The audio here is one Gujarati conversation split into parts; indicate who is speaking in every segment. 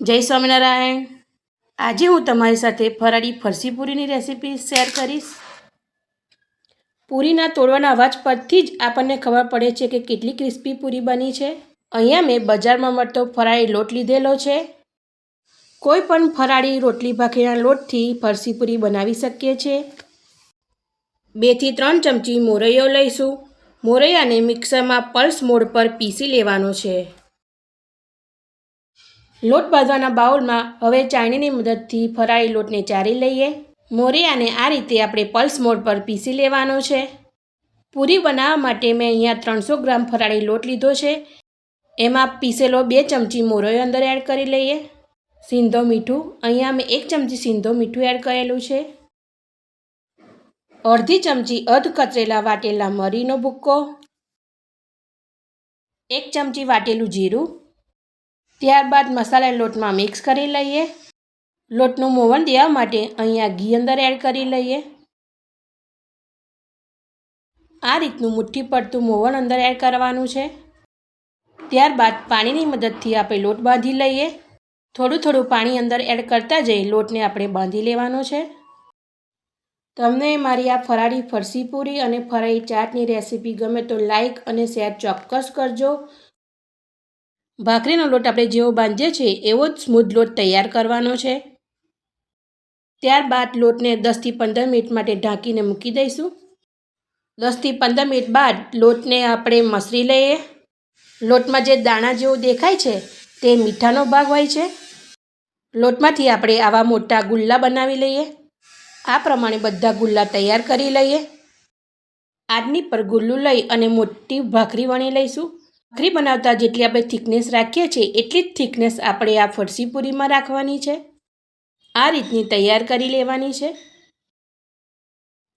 Speaker 1: જય સ્વામિનારાયણ। આજે હું તમારી સાથે ફરાળી ફરસી પૂરીની રેસીપી શેર કરીશ। પૂરીના તોડવાના અવાજ પરથી જ આપણને ખબર પડે છે કે કેટલી ક્રિસ્પી પૂરી બની છે। અહીંયા મેં બજારમાં મળતો ફરાળી લોટ લીધેલો છે। કોઈ પણ ફરાળી રોટલી ભાખરીના લોટથી ફરસી પૂરી બનાવી શકીએ છીએ। 2 થી 3 ચમચી મોરૈયો લઈશું। મોરૈયાને મિક્સરમાં પલ્સ મોડ પર પીસી લેવાનો છે। લોટ બાંધવાના બાઉલમાં હવે ચાળણીની મદદથી ફરાળી લોટને ચાળી લઈએ। મોરૈયાને આ રીતે આપણે પલ્સ મોડ પર પીસી લેવાનો છે। પૂરી બનાવવા માટે મેં અહીંયા 300 ગ્રામ ફરાળી લોટ લીધો છે। એમાં પીસેલો 2 ચમચી મોરૈયો અંદર એડ કરી લઈએ। સિંધો મીઠું, અહીંયા મેં 1 ચમચી સિંધો મીઠું એડ કરેલું છે। અડધી ચમચી અધ કતરેલા વાટેલા મરીનો ભૂક્કો, 1 ચમચી વાટેલું જીરું। ત્યારબાદ મસાલા લોટમાં મિક્સ કરી લઈએ। લોટનું મોવણ દેવા માટે અહીંયા ઘી અંદર એડ કરી લઈએ। આ રીતનું મુઠ્ઠી પડતું મોવણ અંદર એડ કરવાનું છે। ત્યારબાદ પાણીની મદદથી આપણે લોટ બાંધી લઈએ। થોડું થોડું પાણી અંદર એડ કરતા જઈ લોટને આપણે બાંધી લેવાનો છે। તમને મારી આ ફરાળી ફરસી પૂરી અને ફરાળી ચાટની રેસીપી ગમે તો લાઈક અને શેર ચોક્કસ કરજો। ભાખરીનો લોટ આપણે જેવો બાંધીએ છીએ એવો જ સ્મૂધ લોટ તૈયાર કરવાનો છે। ત્યારબાદ લોટને 10 થી 15 મિનિટ માટે ઢાંકીને મૂકી દઈશું। 10 થી 15 મિનિટ બાદ લોટને આપણે મસળી લઈએ। લોટમાં જે દાણા જેવું દેખાય છે તે મીઠાનો ભાગ હોય છે। લોટમાંથી આપણે આવા મોટા ગુલ્લા બનાવી લઈએ। આ પ્રમાણે બધા ગુલ્લા તૈયાર કરી લઈએ। આદની પર ગુલ્લું લઈ અને મોટી ભાખરી વણી લઈશું। ભાખરી બનાવતા જેટલી આપણે થિકનેસ રાખીએ છીએ એટલી જ થિકનેસ આપણે આ ફરસી પૂરીમાં રાખવાની છે। આ રીતની તૈયાર કરી લેવાની છે।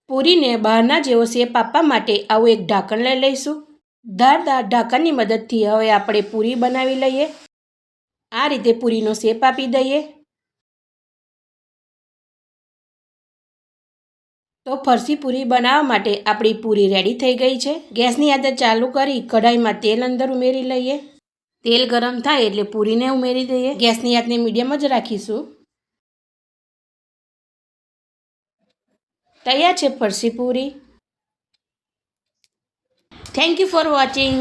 Speaker 1: પૂરીને બહારના જેવો શેપ આપવા માટે આવું એક ઢાંકણ લઈ લઈશું। ધારદાર ઢાંકણની મદદથી હવે આપણે પૂરી બનાવી લઈએ। આ રીતે પૂરીનો શેપ આપી દઈએ તો ફરસી પૂરી બનાવવા માટે આપણી પૂરી રેડી થઈ ગઈ છે। ગેસની આદત ચાલુ કરી કઢાઈમાં તેલ અંદર ઉમેરી લઈએ। તેલ ગરમ થાય એટલે પૂરીને ઉમેરી દઈએ। ગેસની આંચને મીડિયમ જ રાખીશું। તૈયાર છે farsi puri. Thank you for watching.